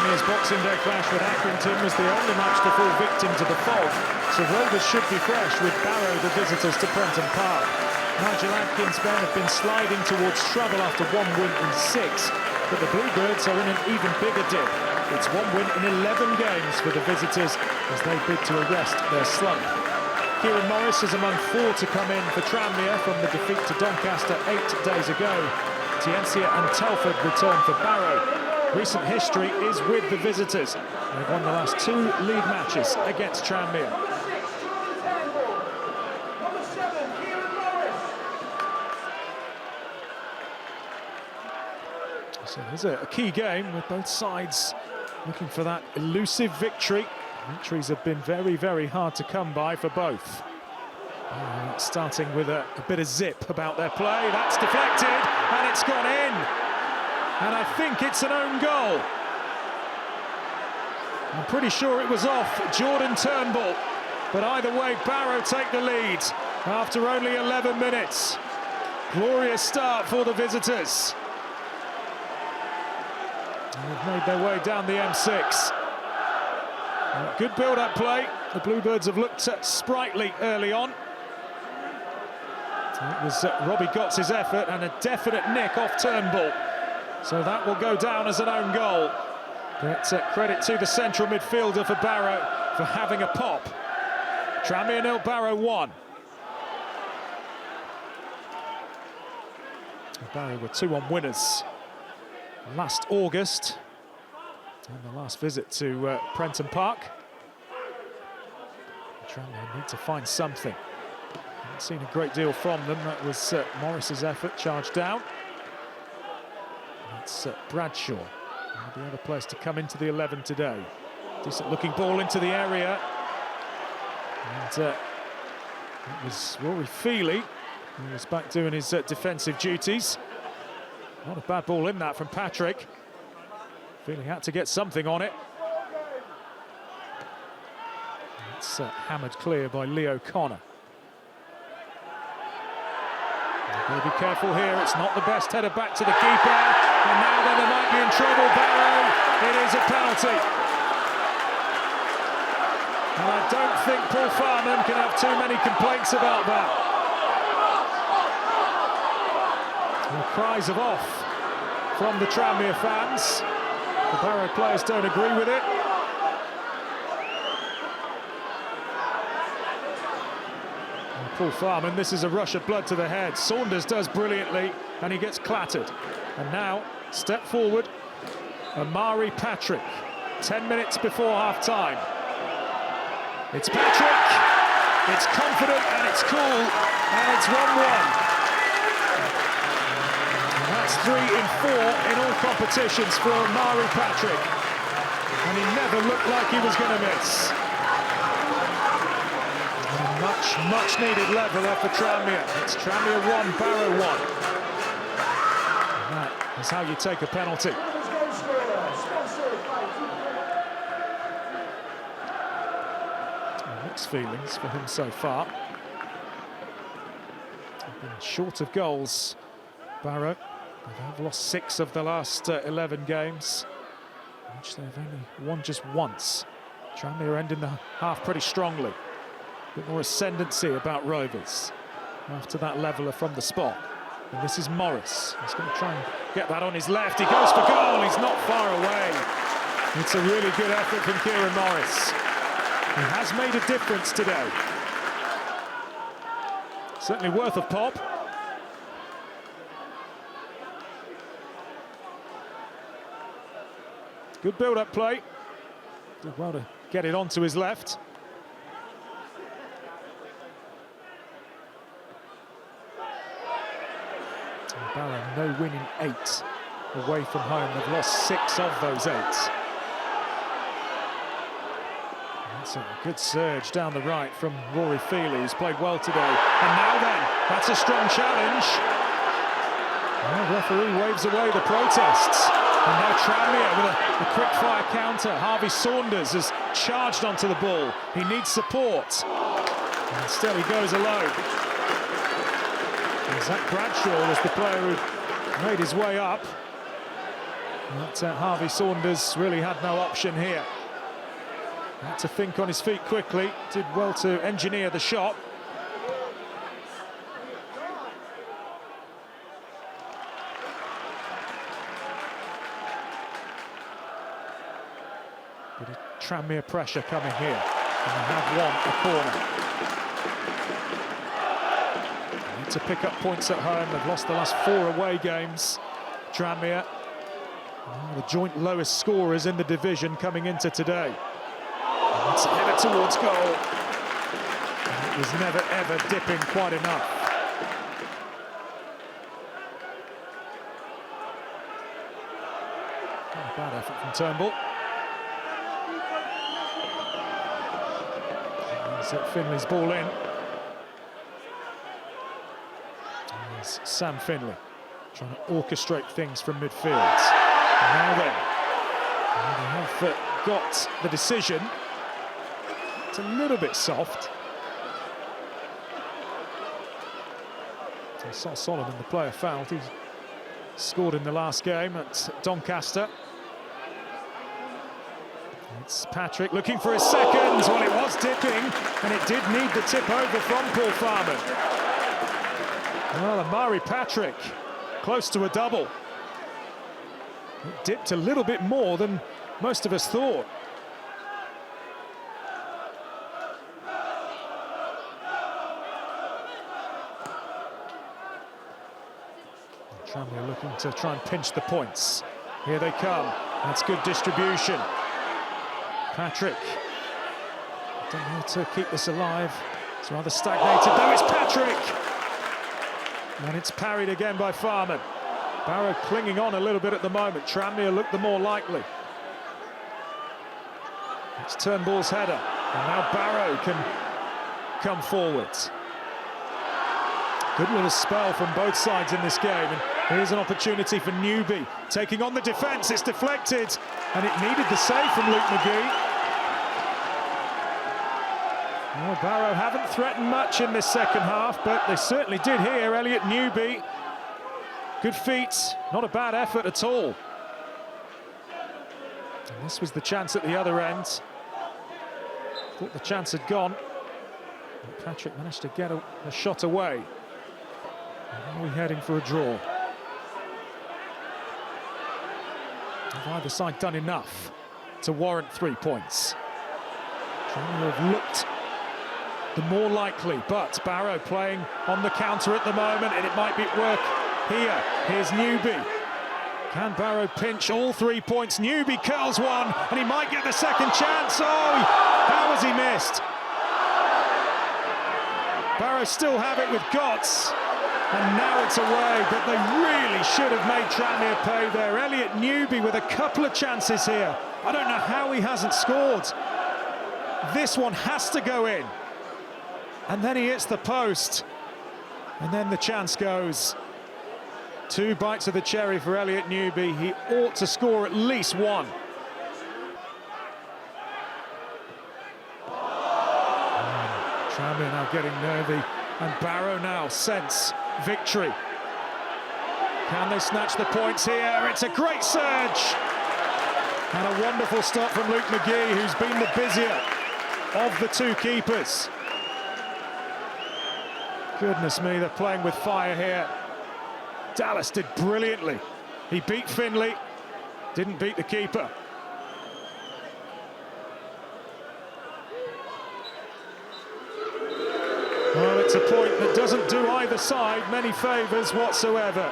Tranmere's Boxing Day clash with Accrington was the only match to fall victim to the fog, so Rovers should be fresh with Barrow the visitors to Prenton Park. 𝗦𝗧𝗔𝗬𝗢𝗥𝗧 have been sliding towards trouble after 1 win in 6, but the Bluebirds are in an even bigger dip. It's 1 win in 11 games for the visitors as they bid to arrest their slump. Kieran Morris is among 4 to come in for Tranmere from the defeat to Doncaster 8 days ago. 𝗬𝗢𝗨𝗥𝗧 and Telford return for Barrow. Recent history is with the visitors. They've won the last 2 league matches against Tranmere. So there's a key game with both sides looking for that elusive victory. Victories have been very, very hard to come by for both. Starting with a bit of zip about their play. That's deflected and it's gone in. And I think it's an own goal. I'm pretty sure it was off 𝗬𝗢𝗨𝗥𝗧. But either way, Barrow take the lead after only 11 minutes. Glorious start for the visitors. They've made their way down the M6. Good build-up play. The Bluebirds have looked sprightly early on. It was Robbie Gotts's effort and a definite nick off Turnbull. So that will go down as an own goal. But credit to the central midfielder for Barrow for having a pop. Tranmere 0, Barrow 1. Barrow were 2-1 winners last August. And the last visit to Prenton Park. Tranmere need to find something. Haven't seen a great deal from them. That was Morris's effort, charged down. That's Bradshaw, one of the other players to come into the 11 today. Decent looking ball into the area. And it was 𝗬𝗢𝗨𝗥𝗧 who was back doing his defensive duties. Not a bad ball in that from Patrick. Feeling he had to get something on it. It's hammered clear by Leo Connor. Got to be careful here, it's not the best header back to the keeper. And now then they might be in trouble, Barrow. It is a penalty. And I don't think Paul Farman can have too many complaints about that. And cries of off from the Tranmere fans. The Barrow players don't agree with it. Paul Farman, this is a rush of blood to the head. Saunders does brilliantly, and he gets clattered. And now, step forward, Amari Patrick, 10 minutes before half-time. It's Patrick, it's confident, and it's cool, and it's 1-1. And that's 3 in 4 in all competitions for Amari Patrick. And he never looked like he was going to miss. Much needed leveller for Tranmere. It's Tranmere 1, Barrow 1. And that is how you take a penalty. Mixed feelings for him so far. They've been short of goals, Barrow. They've lost 6 of the last 11 games, which they've only won just once. Tranmere ending the half pretty strongly. A bit more ascendancy about Rovers after that leveller from the spot. And this is Morris. He's going to try and get that on his left. He goes for goal. He's not far away. It's a really good effort from Kieran Morris. He has made a difference today. Certainly worth a pop. Good build-up play. Did well to get it onto his left. Barrow no win in 8 away from home. They've lost 6 of those 8. That's a good surge down the right from 𝗬𝗢𝗨𝗥𝗧, who's played well today. And now then, that's a strong challenge. Well, the referee waves away the protests. And now Tranmere with a quick-fire counter. Harvey Saunders has charged onto the ball. He needs support. And still he goes alone. And Zach Bradshaw was the player who made his way up. But 𝗦𝗧𝗔𝗬 really had no option here. Had to think on his feet quickly, did well to engineer the shot. Bit of Tranmere pressure coming here, and they have won a corner. They need to pick up points at home. They've lost the last 4 away games. Tranmere, the joint lowest scorers in the division coming into today. And it's a header towards goal. And it was never ever dipping quite enough. Not a bad effort from Turnbull. Finley's ball in. There's Sam Finley trying to orchestrate things from midfield. And now then, they have got the decision. It's a little bit soft. So Solomon, the player fouled. He scored in the last game at Doncaster. It's Patrick looking for his second. Well, it was dipping, and it did need the tip over from Paul Farman. Well, Amari Patrick, close to a double. It dipped a little bit more than most of us thought. Tranmere looking to try and pinch the points. Here they come. That's good distribution. Patrick, don't know how to keep this alive. It's rather stagnated, though. It's Patrick! And it's parried again by Farman. Barrow clinging on a little bit at the moment. Tranmere look the more likely. It's Turnbull's header. And now Barrow can come forwards. Good little spell from both sides in this game. And here's an opportunity for 𝗬𝗢𝗨𝗥𝗧 taking on the defence. It's deflected, and it needed the save from 𝗬𝗢𝗨𝗥𝗧. Well, Barrow haven't threatened much in this second half, but they certainly did here. 𝗬𝗢𝗪𝗧𝗧. Good feet, not a bad effort at all. And this was the chance at the other end. Thought the chance had gone. And Patrick managed to get a shot away. And now we're heading for a draw. Have either side done enough to warrant 3 points? Tranmere have looked the more likely, but Barrow playing on the counter at the moment, and it might be at work here. Here's 𝗬𝗢𝗪𝗧𝗧. Can Barrow pinch all 3 points? 𝗬𝗢𝗪𝗧𝗧 curls one, and he might get the second chance. Oh, how has he missed? Barrow still have it with 𝗦𝗧𝗔𝗬, and now it's away, but they really should have made Tranmere pay there. 𝗬𝗢𝗪𝗧𝗧 with a couple of chances here. I don't know how he hasn't scored. This one has to go in. And then he hits the post. And then the chance goes. 2 bites of the cherry for 𝗬𝗪𝗪𝗧𝗧. He ought to score at least 1. Tranmere now getting nervy, and Barrow now sense victory. Can they snatch the points here? It's a great surge! And a wonderful stop from 𝗬𝗪𝗪𝗧𝗧, who's been the busier of the 2 keepers. Goodness me, they're playing with fire here. Dallas did brilliantly. He beat Finley, didn't beat the keeper. Well, it's a point that doesn't do either side many favours whatsoever.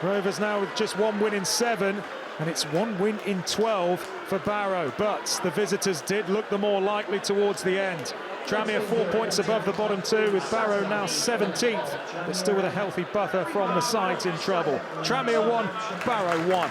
Rovers now with just 1 win in 7, and it's 1 win in 12 for Barrow. But the visitors did look the more likely towards the end. Tranmere 4 points above the bottom 2, with Barrow now 17th, but still with a healthy buffer from the sides in trouble. Tranmere 1, Barrow 1.